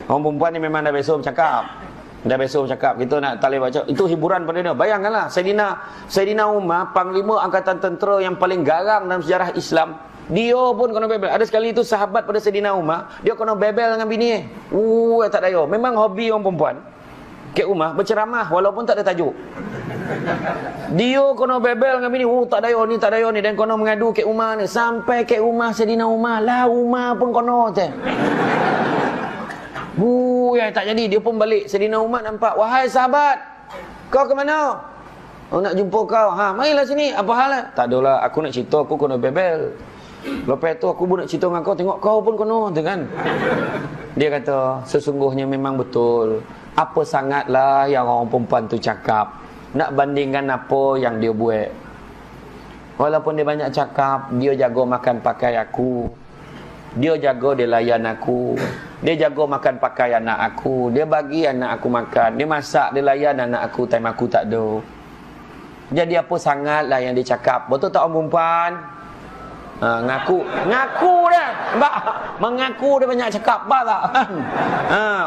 Orang perempuan ni memang dah biasa bercakap. Dah biasa bercakap. Kita nak tak boleh baca. Itu hiburan pada dia. Bayangkanlah Sayyidina Umar, panglima angkatan tentera yang paling garang dalam sejarah Islam. Dia pun kena bebel. Ada sekali itu sahabat pada Sayyidina Umar, dia kena bebel dengan bini. Tak daya. Memang hobi orang perempuan. Kek Umar berceramah walaupun tak ada tajuk. Dia kena bebel dengan bini. Tak daya ni. Dan kena mengadu Kek Umar ni. Sampai Kek Umar Sayyidina Umar. Lah Umar pun kena je. Tak jadi. Dia pun balik. Sayyidina Umar nampak. Wahai sahabat, kau ke mana? Nak jumpa kau. Marilah sini. Apa hal? Tak adalah. Aku nak cerita. Aku kena bebel. Lepas tu aku pun nak cerita dengan kau. Tengok kau pun kena kan. Dia kata sesungguhnya memang betul. Apa sangatlah yang orang perempuan tu cakap. Nak bandingkan apa yang dia buat. Walaupun dia banyak cakap, dia jaga makan pakai aku. Dia jaga dia layan aku. Dia jaga makan pakai anak aku. Dia bagi anak aku makan. Dia masak, dia layan anak aku time aku tak ada. Jadi apa sangatlah yang dia cakap. Betul tak orang perempuan? Ngaku dah. Nampak? Mengaku dia banyak cakap. Nampak tak?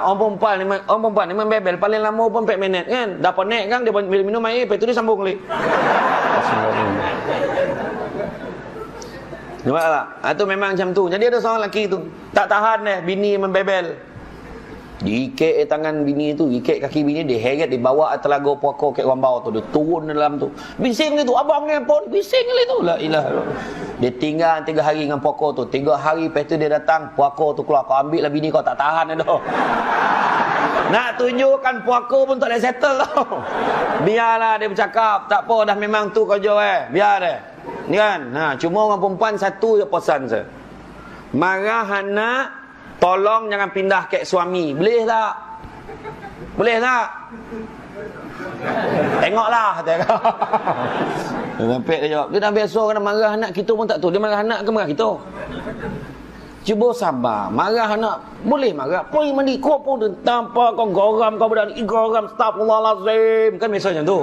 Orang perempuan ni bebel paling lama pun 4 minit kan. Dah penek kan, dia minum air, lepas tu dia sambung balik. Nampak tak? Itu memang macam tu. Jadi ada seorang lelaki tu tak tahan bini membebel. Diikat tangan bini tu, ikat kaki bini, dia heret, dibawa telaga puaka kat rambau tu, dia turun dalam tu. Bising dia tu, abang ni apa? Bising dia tu. La ilah. Dia tinggal 3 hari dengan puaka tu. 3 hari lepas tu dia datang, puaka tu keluar. Kau ambil lah bini kau, tak tahan dah. Nak tunjukkan puaka pun tak boleh settle tau. Biarlah dia bercakap, tak apa dah memang tu kerja biar dia. Ni kan. Cuma orang perempuan satu je pesan saya. Marah anak, tolong jangan pindah ke suami. Boleh tak? Boleh tak? Tengoklah. Sampai dia jawab. Dia dah biasa kena marah anak, kita pun tak tahu. Dia marah anak ke marah kita? Cuba sabar. Marah anak, boleh marah. Pergi mandi, kau pun tanpa kau goram, kau berani goram. Astagfirullahalazim. Kan biasa macam tu.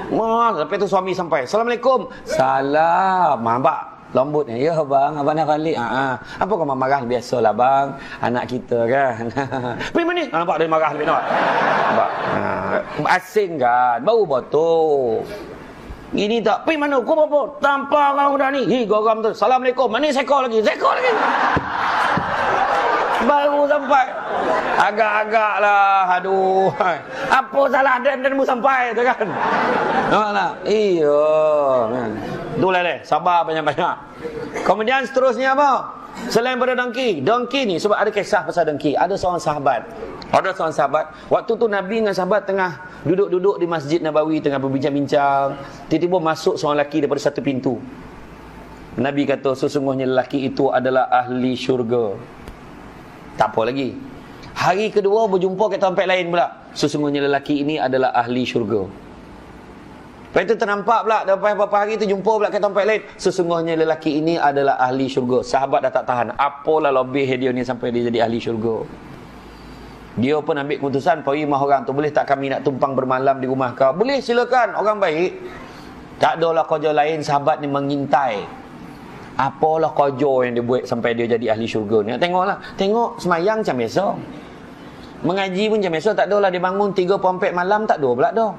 Lepas tu suami sampai. Assalamualaikum. Salam. Nampak? Lembut ni. Ya bang, abang nak balik. Apa kau marah? Biasalah bang, anak kita kan. Pergi mana? Nampak dia marah lebih, nampak? Asing kan, baru botol. Ini tak, pergi mana? Kau apa? Tanpa kau dah ni. Goram tu. Assalamualaikum. Mana sekor lagi? Baru sampai. Agak-agak lah. Aduh. Apa salah dan mu sampai tu kan? Nampak tak? Iya. Itulah deh. Sabar banyak-banyak. Kemudian seterusnya apa? Selain pada dengki. Dengki ni sebab ada kisah pasal dengki. Ada seorang sahabat. Waktu tu Nabi dengan sahabat tengah duduk-duduk di Masjid Nabawi, tengah berbincang-bincang. Tiba-tiba masuk seorang lelaki daripada satu pintu. Nabi kata sesungguhnya lelaki itu adalah ahli syurga. Tak apa lagi. Hari kedua berjumpa ke tempat lain pula. Sesungguhnya lelaki ini adalah ahli syurga. Lepas itu ternampak pula, lepas beberapa hari itu jumpa pula ke tempat lain. Sesungguhnya lelaki ini adalah ahli syurga. Sahabat dah tak tahan. Apalah lebih dia ni sampai dia jadi ahli syurga. Dia pun ambil keputusan, pergi rumah orang tu. Boleh tak kami nak tumpang bermalam di rumah kau? Boleh, silakan. Orang baik. Tak adalah kerja lain, sahabat ni mengintai. Apalah kerja yang dia buat sampai dia jadi ahli syurga ni. Tengoklah. Tengok semayang macam biasa. Mengaji pun macam biasa. Tak adalah dia bangun 3-4 malam. Tak ada pula dah.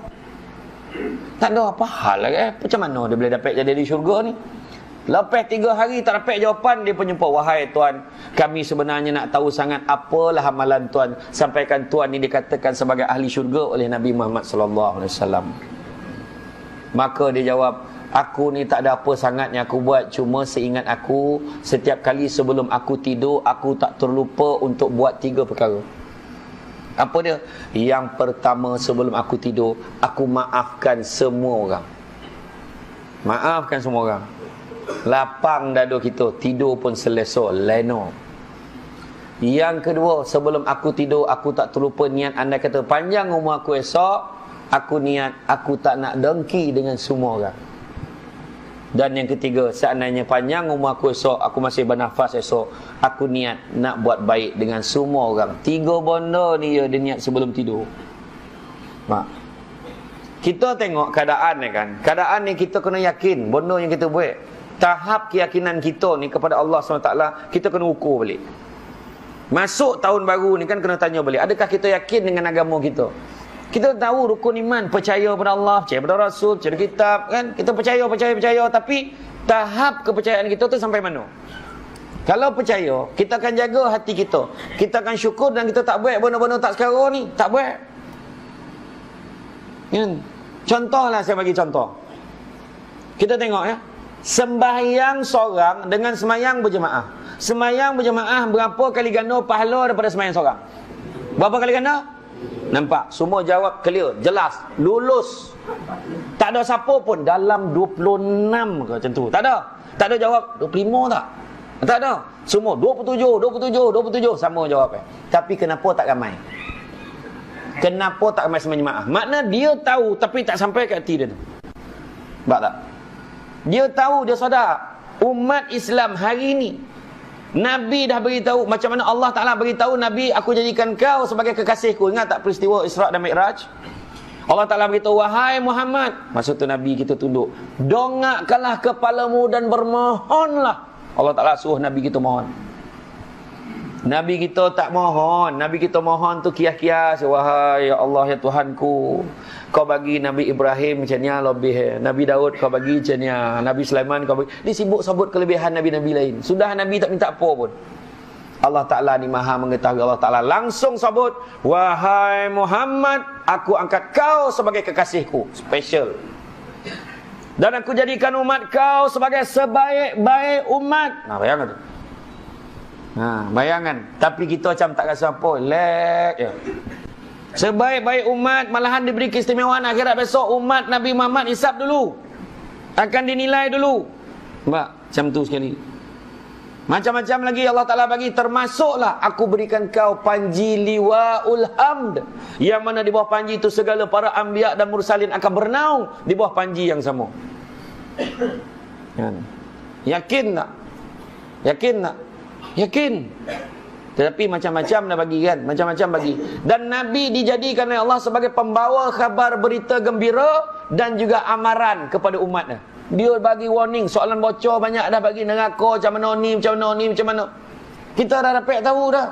Tak ada apa hal lah Macam mana dia boleh dapat jadi ahli syurga ni? Lepas 3 hari tak dapat jawapan, dia pun jumpa. Wahai tuan, kami sebenarnya nak tahu sangat apalah amalan tuan. Sampaikan tuan ni dikatakan sebagai ahli syurga oleh Nabi Muhammad sallallahu alaihi wasallam. Maka dia jawab, aku ni tak ada apa sangat yang aku buat. Cuma seingat aku, setiap kali sebelum aku tidur, aku tak terlupa untuk buat 3 perkara. Apa dia? Yang pertama, sebelum aku tidur, aku maafkan semua orang. Maafkan semua orang. Lapang dada kita, tidur pun selesa, leno. Yang kedua, sebelum aku tidur, aku tak terlupa niat. Anda kata panjang umur aku esok, aku niat aku tak nak dengki dengan semua orang. Dan yang ketiga, seandainya panjang umur aku esok, aku masih bernafas esok, aku niat nak buat baik dengan semua orang. 3 benda ni dia niat sebelum tidur. Mak, kita tengok keadaan ni kan. Keadaan ni kita kena yakin benda yang kita buat. Tahap keyakinan kita ni kepada Allah SWT, kita kena ukur balik. Masuk tahun baru ni kan kena tanya balik, adakah kita yakin dengan agama kita? Kita tahu rukun iman, percaya pada Allah, percaya pada Rasul, percaya kitab kan? Kita percaya, tapi tahap kepercayaan kita tu sampai mana? Kalau percaya, kita akan jaga hati kita. Kita akan syukur dan kita tak buat benda-benda tak sekarang ni, tak buat. Kan? Contohlah, saya bagi contoh. Kita tengok ya. Sembahyang seorang dengan sembahyang berjemaah. Sembahyang berjemaah berapa kali ganda pahala daripada sembahyang seorang? Berapa kali ganda? Nampak? Semua jawab clear, jelas, lulus. Tak ada siapa pun dalam 26 ke macam tu. Tak ada. Tak ada jawab 25 tak? Tak ada. Semua 27 sama jawab. Tapi kenapa tak ramai? Kenapa tak ramai sembahyang jemaah? Makna dia tahu tapi tak sampai ke hati dia tu. Nampak tak? Dia tahu, dia sadar umat Islam hari ini, Nabi dah beritahu, macam mana Allah Ta'ala beritahu Nabi, aku jadikan kau sebagai kekasihku. Ingat tak peristiwa Isra' dan Mi'raj? Allah Ta'ala beritahu, wahai Muhammad, maksud tu Nabi kita tunduk, dongakkanlah kepalamu dan bermohonlah. Allah Ta'ala suruh Nabi kita mohon. Nabi kita tak mohon. Nabi kita mohon tu kias-kias, wahai ya Allah ya Tuhanku, kau bagi Nabi Ibrahim macam ni lebih, Nabi Daud kau bagi macam ni, Nabi Sulaiman kau bagi. Dia sibuk sebut kelebihan Nabi-Nabi lain. Sudah Nabi tak minta apa pun. Allah Ta'ala ni maha mengetahui. Allah Ta'ala langsung sebut, wahai Muhammad, aku angkat kau sebagai kekasihku special, dan aku jadikan umat kau sebagai sebaik-baik umat. Nah, bayangkan tu. Bayangan. Tapi kita macam tak rasa apa, lek ya. Sebaik-baik umat, malahan diberi keistimewaan akhirat besok. Umat Nabi Muhammad hisap dulu, akan dinilai dulu. Mbak, macam tu sekali. Macam-macam lagi Allah Ta'ala bagi. Termasuklah aku berikan kau panji liwa'ul hamd, yang mana di bawah panji itu segala para anbiya dan mursalin akan bernaung di bawah panji yang sama. Yakin tak? Yakin tak? Yakin. Tetapi macam-macam dah bagi kan, macam-macam bagi. Dan Nabi dijadikan oleh Allah sebagai pembawa khabar berita gembira dan juga amaran kepada umatnya. Dia bagi warning, soalan bocor banyak dah bagi, neraka macam mana ni, macam mana ni, macam mana. Kita dah dapat tahu dah.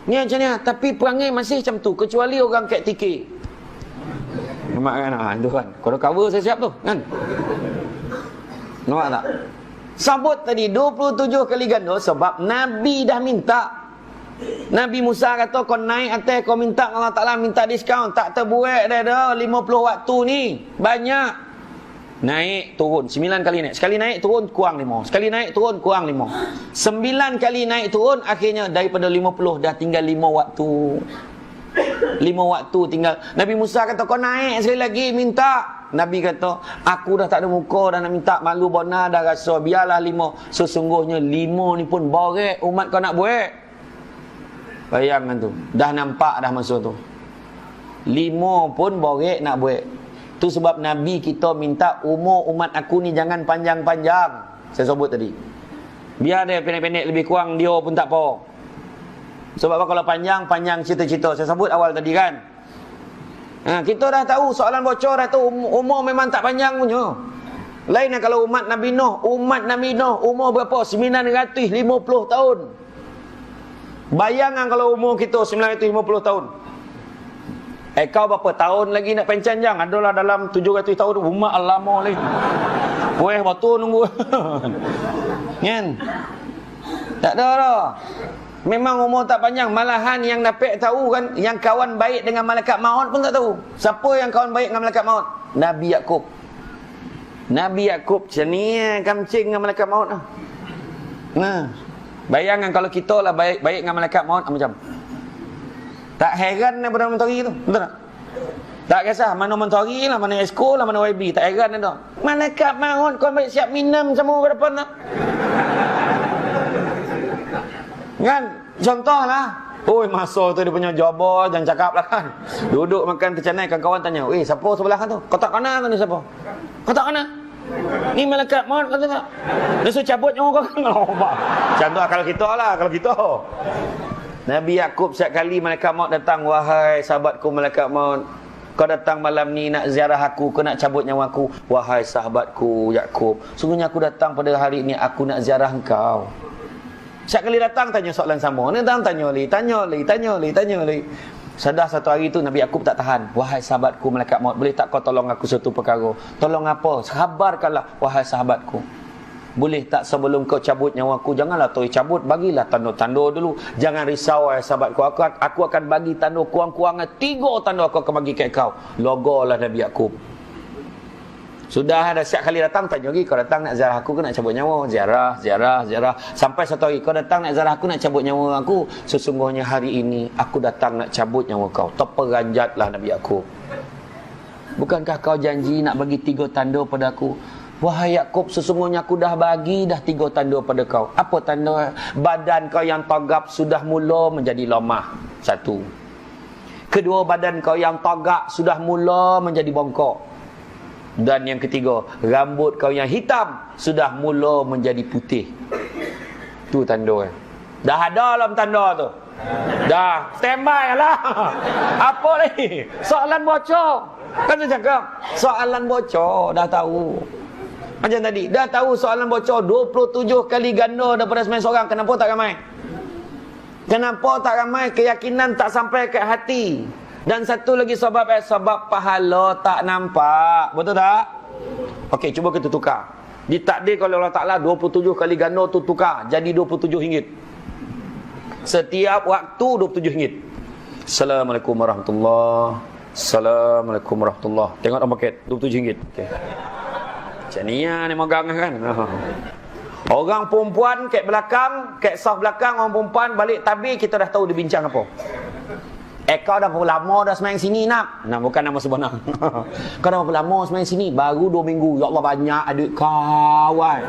Ni macam ni, tapi perangai masih macam tu, kecuali orang kat TK. Nampak kan? Tu kan. Kalau cover saya siap tu kan. Nampak tak? Sabut tadi 27 kali ganda sebab Nabi dah minta. Nabi Musa kata kau naik atas, kau minta Allah Ta'ala minta diskaun, tak terbuat dah 50 waktu ni. Banyak. Naik turun 9 kali naik. Sekali naik turun kurang 5. Sekali naik turun kurang 5. 9 kali naik turun, akhirnya daripada 50 dah tinggal 5 waktu. 5 waktu tinggal. Nabi Musa kata kau naik sekali lagi minta. Nabi kata aku dah tak ada muka dah nak minta, malu bona dah rasa, biarlah 5. Sesungguhnya 5 ni pun borek umat kau nak buat. Bayangkan tu, dah nampak dah masa tu 5 pun borek nak buat. Tu sebab Nabi kita minta umur umat aku ni jangan panjang-panjang. Saya sebut tadi, biar dia pendek-pendek lebih kurang dia pun tak apa. Sebab kalau panjang cerita-cerita saya sebut awal tadi kan. Kita dah tahu soalan bocor dah tu, umur memang tak panjang punya. Lainnya kalau umat Nabi Nuh umur berapa? 950 tahun. Bayangkan kalau umur kita 950 tahun. Kau berapa tahun lagi nak panjang? Adalah dalam 700 tahun umat lama lagi. Weh batu nunggu. Kan? Tak ada dah. Memang umur tak panjang. Malahan yang dapat tahu kan, yang kawan baik dengan malaikat maut pun tak tahu. Siapa yang kawan baik dengan malaikat maut? Nabi Yakub. Nabi Yakub macam ni kamcing dengan malaikat maut lah. Bayangkan kalau kita lah baik dengan malaikat maut macam. Tak heran daripada mentari tu. Betul tak? Tak kisah mana mentari lah, mana esko lah, mana YB. Tak heran dah. Malaikat maut kau baik siap minum sama ke depan tak? Kan? Contohlah. Oi, masa tu dia punya jawaban, jangan cakap lah kan. Duduk makan tercanai, kawan tanya, siapa sebelah kan tu? Kau tak kenal kan ni siapa? Kau tak kenal? Ni malaikat maut kata tak? Dia suruh cabut nyawa kau kan? Macam tu kalau kita lah, kalau kita. Nabi Yakub setiap kali malaikat maut datang, wahai sahabatku malaikat maut, kau datang malam ni nak ziarah aku, kau nak cabut nyawa aku. Wahai sahabatku Yakub, sungguhnya aku datang pada hari ini, aku nak ziarah engkau. Setiap kali datang tanya soalan sama. Ni datang tanya lagi. Sedar satu hari tu Nabi Yakub tak tahan. Wahai sahabatku malaikat maut, boleh tak kau tolong aku satu perkara? Tolong apa? Khabarkanlah wahai sahabatku. Boleh tak sebelum kau cabut nyawa aku, janganlah terus cabut, bagilah tanda-tanda dulu. Jangan risau wahai sahabatku. Aku akan bagi tanda kurang-kurangnya 3 tanda aku akan bagi kat kau. Logolah Nabi Yakub. Sudah ada setiap kali datang tanya lagi, kau datang nak ziarah aku ke nak cabut nyawa? Ziarah. Sampai satu hari kau datang nak ziarah aku nak cabut nyawa aku. Sesungguhnya hari ini aku datang nak cabut nyawa kau. Terperanjatlah Nabi Yakub. Bukankah kau janji nak bagi 3 tanda pada aku? Wahai Yakub, sesungguhnya aku dah bagi 3 tanda pada kau. Apa tanda? Badan kau yang tagap sudah mula menjadi lemah. 1. Kedua, badan kau yang tagak sudah mula menjadi bongkok. Dan yang ketiga, rambut kau yang hitam sudah mula menjadi putih. Tu tanda. Dah ada dalam tanda tu. Dah, standby lah. Apa lagi? Soalan bocor. Kan saya cakap, soalan bocor dah tahu. Macam tadi, dah tahu soalan bocor 27 kali ganda daripada sembilan seorang. Kenapa tak ramai? Kenapa tak ramai? Keyakinan tak sampai ke hati. Dan satu lagi sebab pahala tak nampak. Betul tak? Okey, cuba kita tukar. Ditakdir oleh Allah Ta'ala 27 kali ganda tu tukar jadi RM27. Setiap waktu RM27. Assalamualaikum warahmatullahi. Assalamualaikum warahmatullahi. Tengok dalam paket RM27. Okey. Macam ni ni megang kan. Orang perempuan kat belakang, kat saf belakang orang perempuan balik tabir, kita dah tahu dia bincang apa. Kau dah berapa lama dah semayang sini nak? Nah, bukan nama sebenar. Kau dah berapa lama semayang sini? Baru 2 minggu. Ya Allah, banyak adik kawan.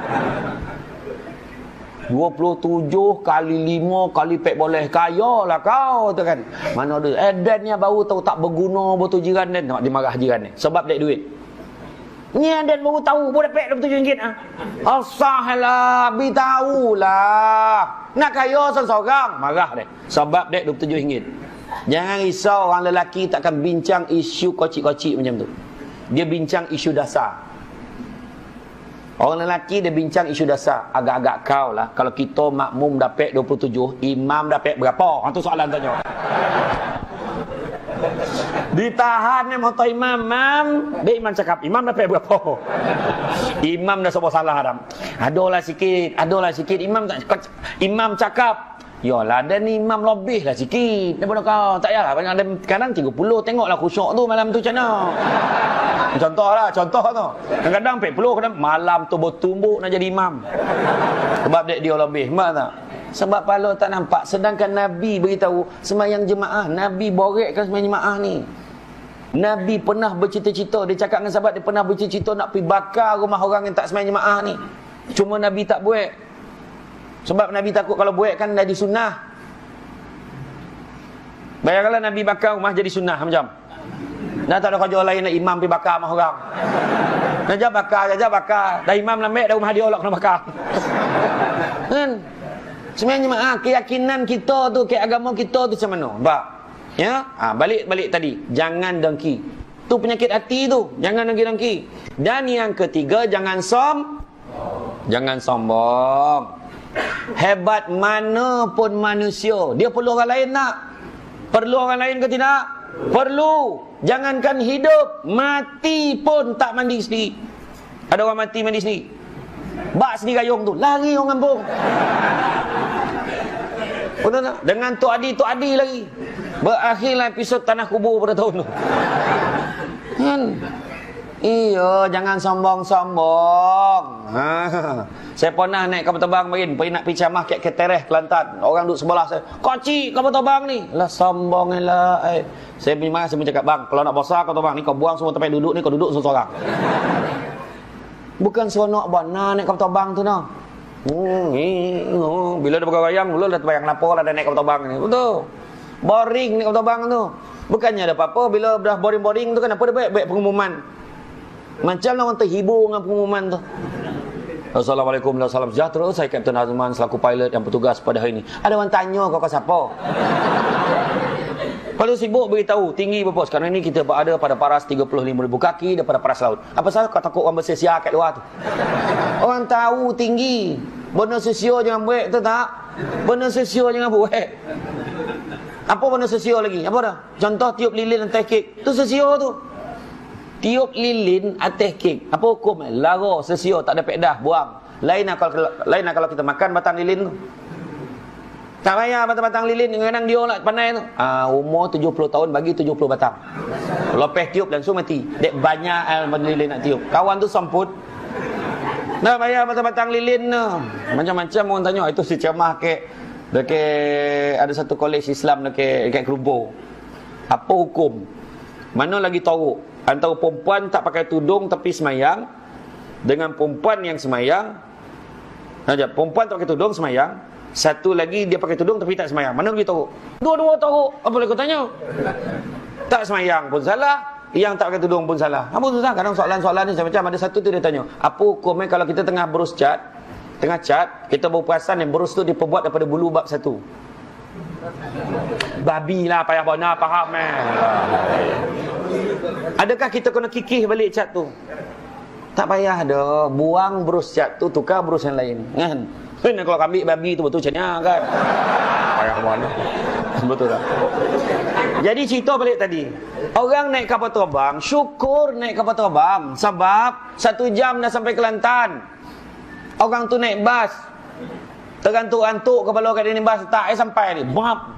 27 kali 5 kali pek boleh kaya lah kau tu kan. Mana ada? Dan ni baru tahu tak berguna betul jiran dan nak dimarah jiran ni. Sebab dek duit. Ni dan baru tahu boleh pek RM27 ah. Asahalah, beritahu lah. Nak kaya seorang, marah dek. Sebab dek RM27. Jangan risau, orang lelaki takkan bincang isu kocik-kocik macam tu. Dia bincang isu dasar. Orang lelaki dia bincang isu dasar. Agak-agak kau lah, kalau kita makmum dapat 27, imam dapat berapa? Itu soalan tanya. Ditahan ni motor imam, dia imam cakap, imam dapat berapa? Imam dah sebab salah dah. Adalah sikit. Imam cakap, yalah, dan imam lebih lah sikit daripada kau. Tak yalah, banyak kadang 30. Tengoklah khusyuk tu malam tu macam mana. Contoh tu. Kadang-kadang 40, kadang malam tu bertumbuk nak jadi imam. Sebab dia lebih. Nampak tak? Sebab pahala tak nampak. Sedangkan Nabi beritahu semayang jemaah. Nabi borekkan semayang jemaah ni. Nabi pernah bercita-cita. Dia cakap dengan sahabat, dia pernah bercita-cita nak pergi bakar rumah orang yang tak semayang jemaah ni. Cuma Nabi tak buat. Sebab Nabi takut kalau buat kan jadi sunnah. Bayangkanlah Nabi bakar rumah jadi sunnah macam. Dah tak ada kerja lain nak imam pergi bakar rumah orang. Jajak bakar. Dah imam lambek dah rumah dia orang kena bakar. Kan? Sebenarnya keyakinan kita tu, ke agama kita tu macam mana? Nampak? Ya? Balik tadi. Jangan dengki. Tu penyakit hati tu. Jangan dengki-dengki. Dan yang ketiga, jangan sombong. Hebat mana pun manusia, dia perlu orang lain tak? Perlu orang lain ke tidak? Perlu. Jangankan hidup, mati pun tak mandi sendiri. Ada orang mati mandi sendiri. Bak sendiri gayung tu, lari orang kampung. Betul tak? Dengan Tok Adi lagi. Berakhirlah episod Tanah Kubur pada tahun tu. Kan? Iya, jangan sombong-sombong. Saya pernah naik kapal terbang pergi nak pergi camah kat Ketereh, Kelantan. Orang duduk sebelah saya. Kocik kapal terbang ni. Lah sombong lah. Saya punya marah, saya pun cakap, bang, kalau nak besar kapal terbang ni, kau buang semua tempat duduk ni, kau duduk seorang-seorang. Bukan seronok benar naik kapal terbang tu nah. Bila dah bergoyang, mula dah terbayang kenapa lah dah naik kapal terbang ni. Betul. Boring naik kapal terbang tu. Bukannya ada apa-apa, bila dah boring-boring tu kan apa dia baik pengumuman. Macam lah orang terhibur dengan pengumuman tu. Assalamualaikum warahmatullahi wabarakatuh. Sejahtera, saya Kapten Azman selaku pilot yang bertugas pada hari ini. Ada orang tanya kau siapa? Kalau sibuk beritahu tinggi berapa. Sekarang ini kita berada pada paras 35,000 kaki daripada paras laut. Apa salah kau takut orang bersesia kat luar tu? Orang tahu tinggi. Benda sesio jangan buat, tu tak? Benda sesio jangan buat. Apa benda sesio lagi? Apa dah? Contoh tiup lilin atas kek. Tu sesio tu. Tiup lilin atas kek. Apa hukum? Lara, sesio, tak ada pedah, buang. Lain kalau kita makan batang lilin tu. Tak payah batang-batang lilin, kadang dia nak pandai tu. Umur 70 tahun bagi 70 batang. Lepas tiup langsung mati. Dek banyak batang lilin nak tiup. Kawan tu samput. Tak payah batang-batang lilin tu. Macam-macam orang tanya, itu si cemah dekat ada satu kolej Islam dekat Kelumpo. Apa hukum? Mana lagi teruk? Antara perempuan tak pakai tudung tapi semayang dengan perempuan yang semayang. Perempuan tak pakai tudung semayang. Satu lagi dia pakai tudung tapi tak semayang. Mana lagi teruk? Dua-dua teruk. Apa boleh kau tanya? Tak semayang pun salah, yang tak pakai tudung pun salah. Apa susah? Kadang soalan-soalan ni macam-macam. Ada satu tu dia tanya, apa hukumnya kalau kita tengah berus cat, kita baru perasan yang berus tu diperbuat daripada bulu bab satu. Babi lah payah bona, faham Adakah kita kena kikih balik cat tu? Tak payah dah. Buang berus cat tu, tukar berus yang lain. Kan? Kalau ambil babi tu betul macamnya kan. Payah mana. Betul tak? Jadi cerita balik tadi. Orang naik kapal terbang, syukur naik kapal terbang. Sebab 1 jam dah sampai Kelantan. Orang tu naik bas. Tergantuk-gantuk kepala kat ini bas. Tak sampai ni. Bap.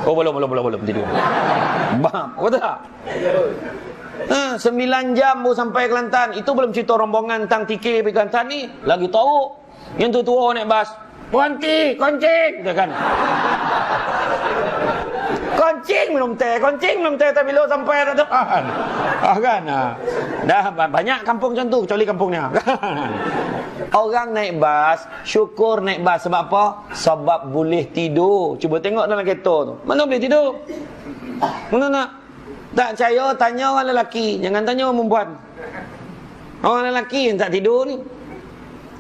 Oh belum tidur. Bap. Betul tak? 9 jam baru sampai Kelantan. Itu belum cerita rombongan tang tiket pergi Kelantan ni. Lagi teruk. Yang tu tua naik bas. Berhenti, koncing. Dia kan. Koncing minum teh tak bila sampai dah depan. Kan? Dah banyak kampung macam tu kecuali kampungnya. Orang naik bas, syukur naik bas sebab apa? Sebab boleh tidur. Cuba tengok dalam kereta tu. Mana boleh tidur? Mana nak? Tak percaya, tanya orang lelaki. Jangan tanya orang perempuan. Orang lelaki yang tak tidur ni.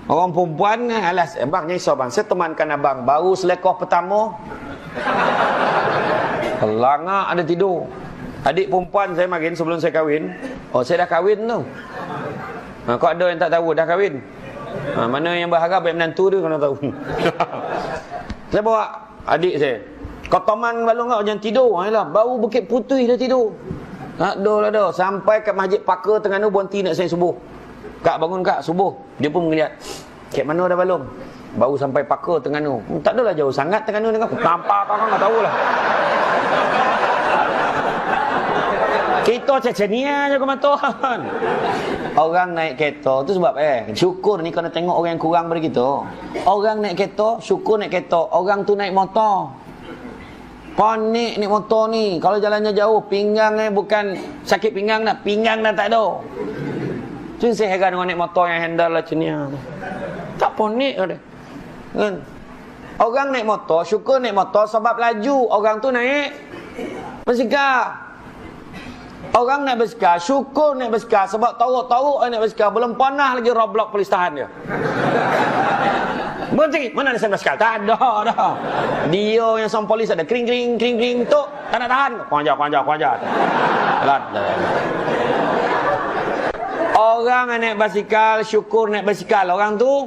Orang perempuan, alas, abang nyisau bang. Saya temankan abang. Baru selekoh pertama. Langak ada tidur. Adik perempuan saya makin sebelum saya kahwin. Oh, saya dah kahwin tu. Kau ada yang tak tahu, dah kahwin. Mana yang berharap baik menantu dia, kau nak tahu. Saya bawa adik saya. Kau teman balong kau jangan tidur. Ayolah, baru Bukit Putih dah tidur. Tak ada lah dah. Sampai kat Masjid Pakar Terengganu berhenti nak sayang subuh. Kak bangun kak, subuh. Dia pun melihat. Kat mana dah balong? Baru sampai Pakar Terengganu. Tak adalah jauh sangat Terengganu dengan aku. Nampak apa kau tahu lah. Kita Chechnya je kematuan. Orang naik kereta tu sebab syukur ni kena tengok orang yang kurang daripada kita. Orang naik kereta, syukur naik kereta. Orang tu naik motor. Panik naik motor ni. Kalau jalannya jauh, pinggang bukan sakit pinggang dah. Pinggang dah tak ada. Tu saya heran dengan naik motor yang handle lah macam ni. Tak panik ada. Kan? Orang naik motor, syukur naik motor sebab laju. Orang tu naik basikal. Orang naik basikal, syukur naik basikal sebab tahu naik basikal. Belum pernah lagi roadblock polis tahan dia. Berhenti, mana ada sen basikal? Tak ada dah. Dia yang sama polis ada kring tu, tak nak tahan. Kuanjar. Telat. Orang naik basikal, syukur naik basikal. Orang tu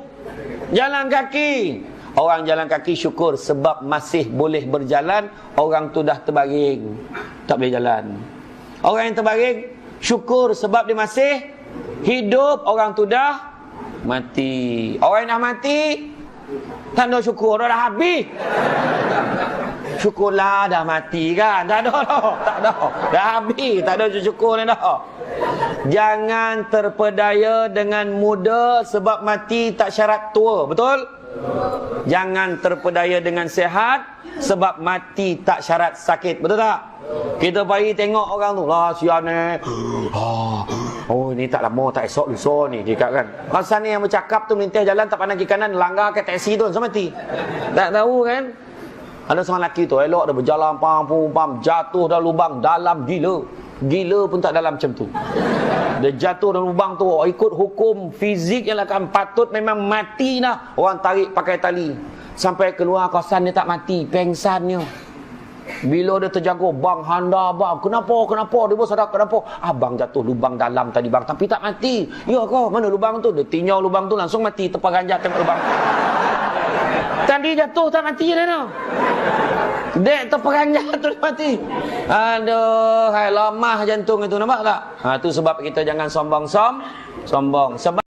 jalan kaki. Orang jalan kaki syukur sebab masih boleh berjalan. Orang tu dah terbaring, tak boleh jalan. Orang yang terbaring syukur sebab dia masih hidup. Orang tu dah mati. Orang yang dah mati tak ada syukur, dah habis. Syukurlah dah mati kan. Tak ada. Dah habis, tak ada syukur ni dah. Jangan terpedaya dengan muda sebab mati tak syarat tua. Betul? Jangan terpedaya dengan sehat sebab mati tak syarat sakit. Betul tak? Kita pergi tengok orang tu, lah sian ni. Oh ni tak lama, tak esok lusa ni dia kan. Masa ni yang bercakap tu melintah jalan tak pandang kiri kanan, langgar ke taksi tu sampai mati. Tak tahu kan? Ada seorang lelaki tu elok dia berjalan pam jatuh dalam lubang dalam gila pun tak dalam macam tu. Dia jatuh dalam lubang tu ikut hukum fizik yang akan patut memang mati dah. Orang tarik pakai tali sampai keluar kawasan dia tak mati, pengsannya. Bila dia terjaga, bang handa bang, kenapa dia bos sadar kenapa? Abang jatuh lubang dalam tadi bang, tapi tak mati. Ya kau, mana lubang tu? Dia tinjau lubang tu langsung mati, terperanjat tengok lubang. Tadi jatuh tak mati dah tu. Dek terperanjat tu mati. Aduh, hai lemah jantung itu, nampak tak? Tu sebab kita jangan sombong. Sebab